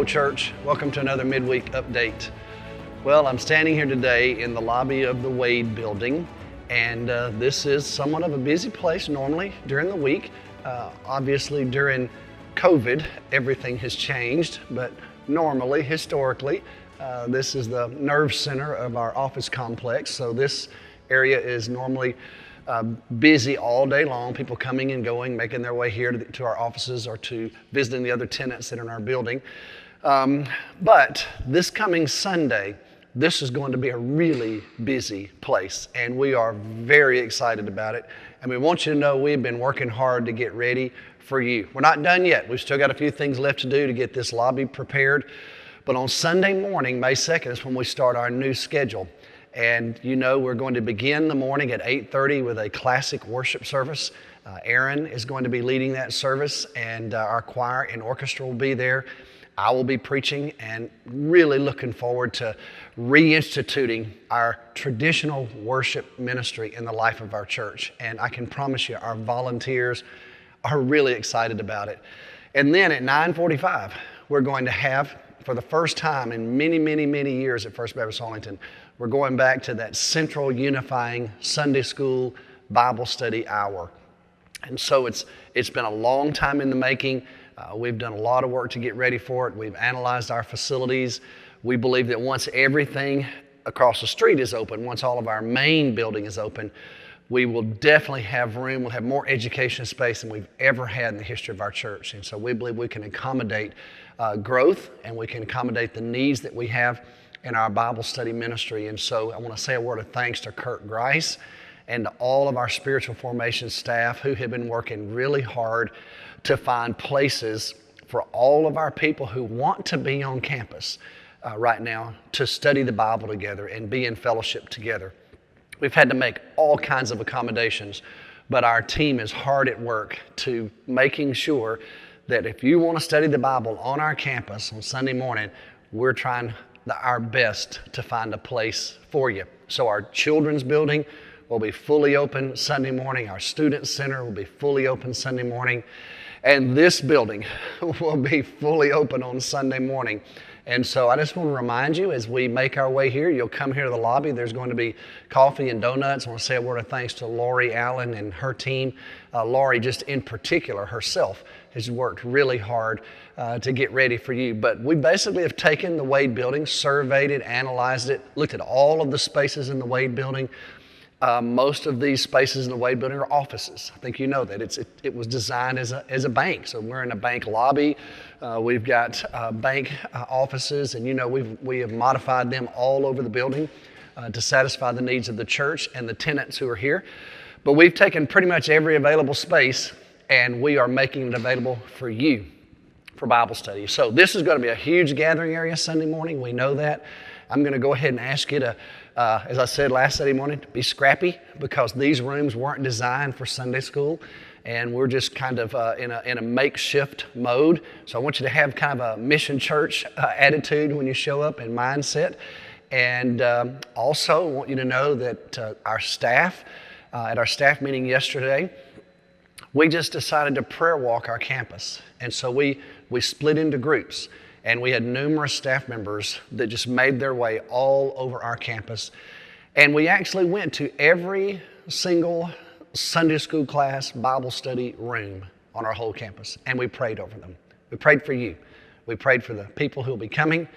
church. Welcome to another Midweek update. Well, I'm standing here today in the lobby of the Wade building, and this is somewhat of a busy place normally during the week. Obviously, during COVID, everything has changed, but normally, historically, this is the nerve center of our office complex, so this area is normally busy all day long, people coming and going, making their way here to our offices or to visiting the other tenants that are in our building. But this coming Sunday, this is going to be a really busy place, and we are very excited about it. And we want you to know we've been working hard to get ready for you. We're not done yet. We've still got a few things left to do to get this lobby prepared. But on Sunday morning, May 2nd, is when we start our new schedule. And you know we're going to begin the morning at 8:30 with a classic worship service. Aaron is going to be leading that service, and our choir and orchestra will be there. I will be preaching, and really looking forward to reinstituting our traditional worship ministry in the life of our church. And I can promise you our volunteers are really excited about it. And then at 9:45, we're going to have, for the first time in many, many, many years at First Baptist Arlington, we're going back to that central unifying Sunday school Bible study hour. And so it's been a long time in the making. We've done a lot of work to get ready for it. We've analyzed our facilities. We believe that once everything across the street is open, once all of our main building is open, we will definitely have room. We'll have more education space than we've ever had in the history of our church. And so we believe we can accommodate growth, and we can accommodate the needs that we have in our Bible study ministry. And so I want to say a word of thanks to Kurt Grice and to all of our spiritual formation staff who have been working really hard to find places for all of our people who want to be on campus right now to study the Bible together and be in fellowship together. We've had to make all kinds of accommodations, but our team is hard at work to making sure that if you want to study the Bible on our campus on Sunday morning, we're trying our best to find a place for you. So our children's building will be fully open Sunday morning. Our student center will be fully open Sunday morning. And this building will be fully open on Sunday morning. And so I just want to remind you, as we make our way here, you'll come here to the lobby. There's going to be coffee and donuts. I want to say a word of thanks to Lori Allen and her team. Lori, just in particular, herself, has worked really hard to get ready for you. But we basically have taken the Wade building, surveyed it, analyzed it, looked at all of the spaces in the Wade building. Most of these spaces in the Wade building are offices. I think you know that. It was designed as a bank. So we're in a bank lobby. We've got bank offices, and you know we have modified them all over the building to satisfy the needs of the church and the tenants who are here. But we've taken pretty much every available space, and we are making it available for you for Bible study. So this is going to be a huge gathering area Sunday morning. We know that. I'm going to go ahead and ask you to, as I said last Saturday morning, to be scrappy, because these rooms weren't designed for Sunday school, and we're just kind of in a makeshift mode. So I want you to have kind of a mission church attitude when you show up and mindset. And also I want you to know that our staff, at our staff meeting yesterday, we just decided to prayer walk our campus. And so we split into groups. And we had numerous staff members that just made their way all over our campus. And we actually went to every single Sunday school class, Bible study room on our whole campus. And we prayed over them. We prayed for you. We prayed for the people who will be coming.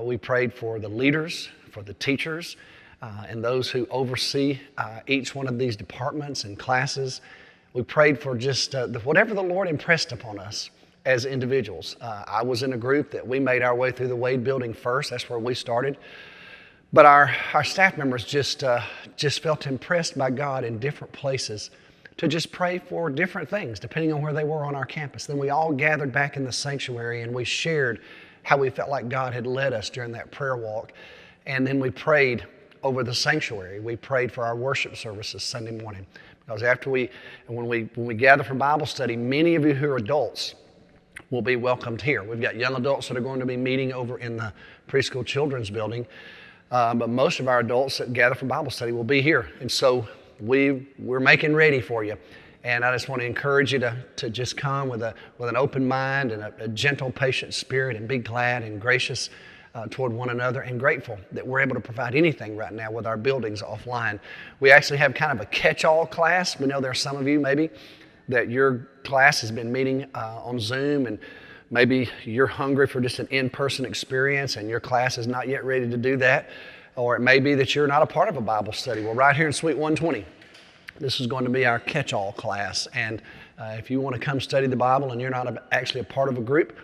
We prayed for the leaders, for the teachers, and those who oversee each one of these departments and classes. We prayed for just whatever the Lord impressed upon us as individuals. I was in a group that we made our way through the Wade building first. That's where we started. But our staff members just felt impressed by God in different places to just pray for different things, depending on where they were on our campus. Then we all gathered back in the sanctuary, and we shared how we felt like God had led us during that prayer walk. And then we prayed over the sanctuary. We prayed for our worship services Sunday morning. Because when we gather for Bible study, many of you who are adults will be welcomed here. We've got young adults that are going to be meeting over in the preschool children's building, but most of our adults that gather for Bible study will be here. And so we're making ready for you. And I just want to encourage you to just come with an open mind and a gentle, patient spirit, and be glad and gracious toward one another, and grateful that we're able to provide anything right now with our buildings offline. We actually have kind of a catch-all class. We know there are some of you maybe that your class has been meeting on Zoom, and maybe you're hungry for just an in-person experience and your class is not yet ready to do that. Or it may be that you're not a part of a Bible study. Well, right here in Suite 120, this is going to be our catch-all class. And if you want to come study the Bible and you're not actually a part of a group,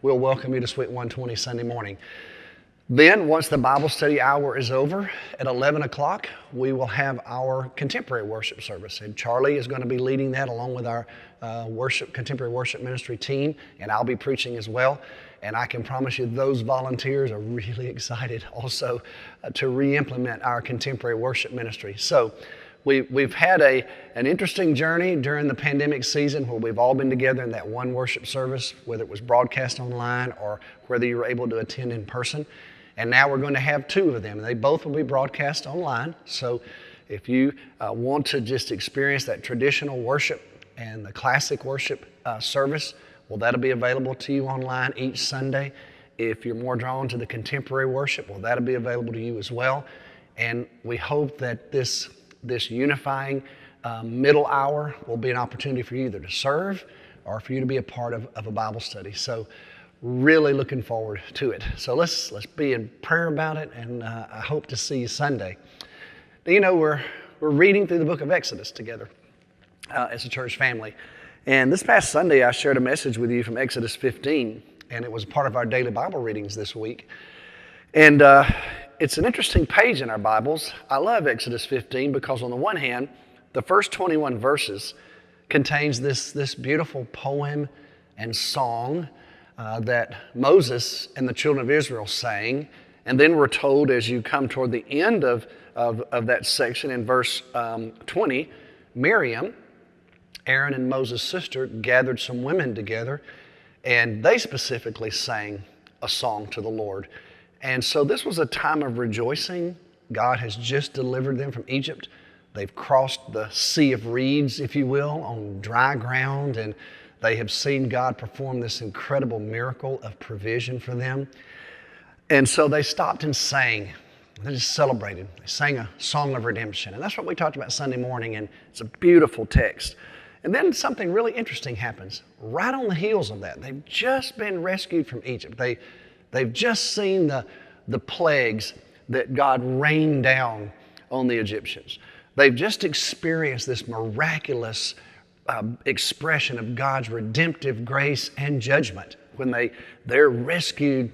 we'll welcome you to Suite 120 Sunday morning. Then, once the Bible study hour is over, at 11 o'clock, we will have our contemporary worship service. And Charlie is going to be leading that along with our contemporary worship ministry team, and I'll be preaching as well. And I can promise you those volunteers are really excited also to re-implement our contemporary worship ministry. So we've had an interesting journey during the pandemic season where we've all been together in that one worship service, whether it was broadcast online or whether you were able to attend in person. And now we're going to have two of them. They both will be broadcast online. So if you want to just experience that traditional worship and the classic worship service, well, that'll be available to you online each Sunday. If you're more drawn to the contemporary worship, well, that'll be available to you as well. And we hope that this unifying middle hour will be an opportunity for you either to serve or for you to be a part of a Bible study. So really looking forward to it. So let's be in prayer about it, and I hope to see you Sunday. Now, you know, we're reading through the book of Exodus together as a church family. And this past Sunday, I shared a message with you from Exodus 15, and it was part of our daily Bible readings this week. And it's an interesting page in our Bibles. I love Exodus 15 because on the one hand, the first 21 verses contains this beautiful poem and song that Moses and the children of Israel sang. And then we're told as you come toward the end of that section in verse 20, Miriam, Aaron and Moses' sister, gathered some women together, and they specifically sang a song to the Lord. And so this was a time of rejoicing. God has just delivered them from Egypt. They've crossed the Sea of Reeds, if you will, on dry ground, and they have seen God perform this incredible miracle of provision for them. And so they stopped and sang. They just celebrated. They sang a song of redemption. And that's what we talked about Sunday morning, and it's a beautiful text. And then something really interesting happens right on the heels of that. They've just been rescued from Egypt. They've just seen the plagues that God rained down on the Egyptians. They've just experienced this miraculous expression of God's redemptive grace and judgment when they're rescued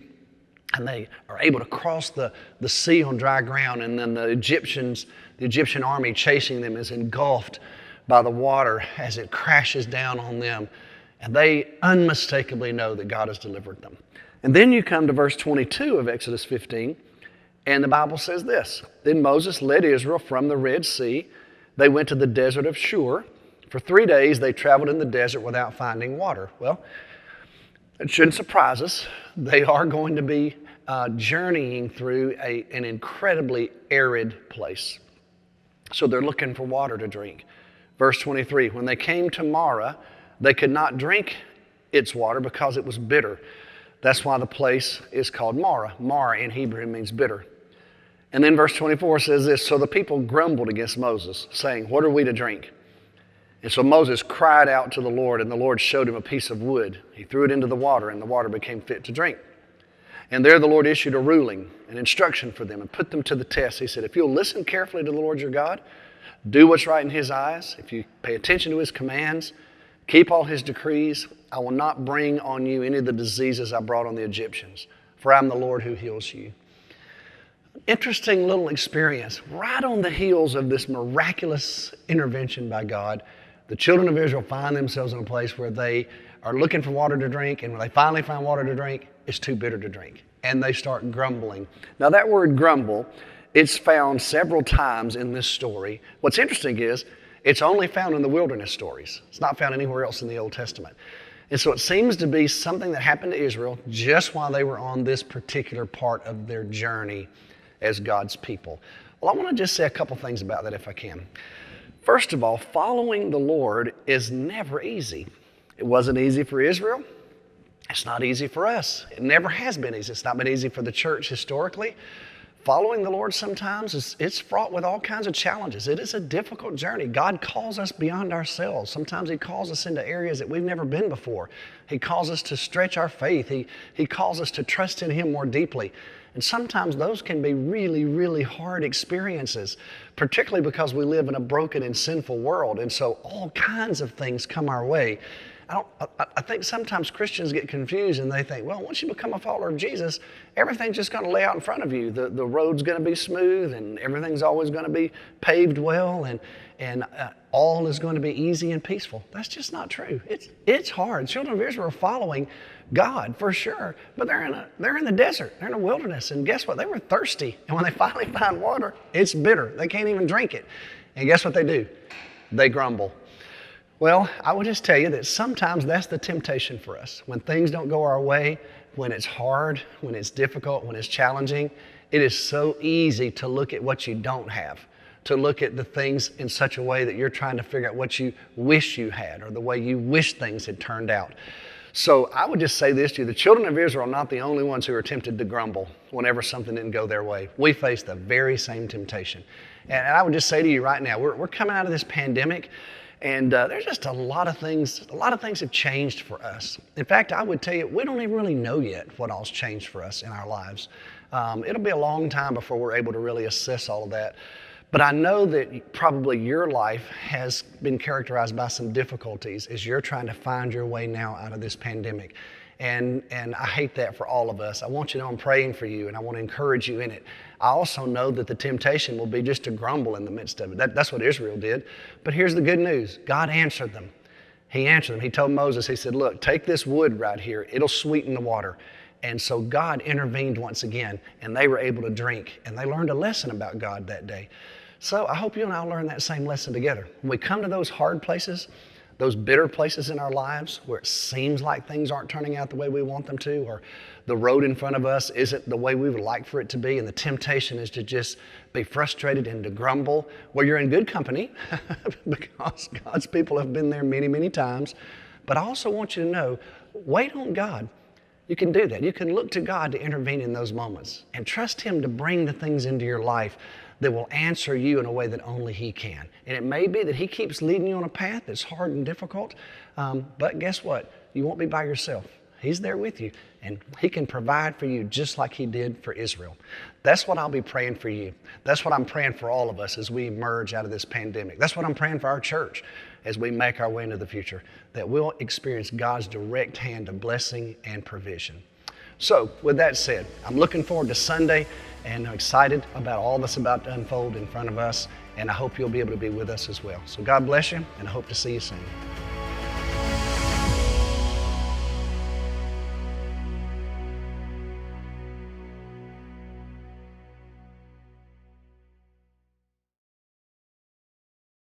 and they are able to cross the sea on dry ground, and then the Egyptian army chasing them is engulfed by the water as it crashes down on them, and they unmistakably know that God has delivered them. And then you come to verse 22 of Exodus 15, and the Bible says this: Then Moses led Israel from the Red Sea. They went to the desert of Shur. For 3 days they traveled in the desert without finding water. Well, it shouldn't surprise us. They are going to be journeying through an incredibly arid place. So they're looking for water to drink. Verse 23, when they came to Marah, they could not drink its water because it was bitter. That's why the place is called Marah. Marah in Hebrew means bitter. And then verse 24 says this: So the people grumbled against Moses, saying, What are we to drink? And so Moses cried out to the Lord, and the Lord showed him a piece of wood. He threw it into the water, and the water became fit to drink. And there the Lord issued a ruling, an instruction for them, and put them to the test. He said, if you'll listen carefully to the Lord your God, do what's right in His eyes, if you pay attention to His commands, keep all His decrees, I will not bring on you any of the diseases I brought on the Egyptians, for I am the Lord who heals you. Interesting little experience. Right on the heels of this miraculous intervention by God, the children of Israel find themselves in a place where they are looking for water to drink, and when they finally find water to drink, it's too bitter to drink. And they start grumbling. Now that word grumble, it's found several times in this story. What's interesting is it's only found in the wilderness stories. It's not found anywhere else in the Old Testament. And so it seems to be something that happened to Israel just while they were on this particular part of their journey as God's people. Well, I want to just say a couple things about that if I can. First of all, following the Lord is never easy. It wasn't easy for Israel. It's not easy for us. It never has been easy. It's not been easy for the church historically. Following the Lord sometimes it's fraught with all kinds of challenges. It is a difficult journey. God calls us beyond ourselves. Sometimes He calls us into areas that we've never been before. He calls us to stretch our faith. He calls us to trust in Him more deeply. And sometimes those can be really, really hard experiences, particularly because we live in a broken and sinful world. And so all kinds of things come our way. I think sometimes Christians get confused and they think, well, once you become a follower of Jesus, everything's just going to lay out in front of you. The road's going to be smooth and everything's always going to be paved well and all is going to be easy and peaceful. That's just not true. It's hard. Children of Israel are following God for sure, but they're in the desert. They're in the wilderness. And guess what? They were thirsty. And when they finally find water, it's bitter. They can't even drink it. And guess what they do? They grumble. Well, I would just tell you that sometimes that's the temptation for us. When things don't go our way, when it's hard, when it's difficult, when it's challenging, it is so easy to look at what you don't have, to look at the things in such a way that you're trying to figure out what you wish you had or the way you wish things had turned out. So I would just say this to you, the children of Israel are not the only ones who are tempted to grumble whenever something didn't go their way. We face the very same temptation. And I would just say to you right now, we're coming out of this pandemic. And there's just a lot of things have changed for us. In fact, I would tell you, we don't even really know yet what all's changed for us in our lives. It'll be a long time before we're able to really assess all of that. But I know that probably your life has been characterized by some difficulties as you're trying to find your way now out of this pandemic. And I hate that for all of us. I want you to know I'm praying for you and I want to encourage you in it. I also know that the temptation will be just to grumble in the midst of it. That's what Israel did. But here's the good news. God answered them. He answered them. He told Moses, he said, look, take this wood right here. It'll sweeten the water. And so God intervened once again and they were able to drink and they learned a lesson about God that day. So I hope you and I learn that same lesson together. When we come to those hard places, those bitter places in our lives where it seems like things aren't turning out the way we want them to, or the road in front of us isn't the way we would like for it to be, and the temptation is to just be frustrated and to grumble, well, you're in good company because God's people have been there many, many times. But I also want you to know, wait on God. You can do that. You can look to God to intervene in those moments and trust Him to bring the things into your life that will answer you in a way that only He can. And it may be that He keeps leading you on a path that's hard and difficult, but guess what? You won't be by yourself. He's there with you, and He can provide for you just like He did for Israel. That's what I'll be praying for you. That's what I'm praying for all of us as we emerge out of this pandemic. That's what I'm praying for our church as we make our way into the future, that we'll experience God's direct hand of blessing and provision. So with that said, I'm looking forward to Sunday and I'm excited about all that's about to unfold in front of us, and I hope you'll be able to be with us as well. So God bless you, and I hope to see you soon.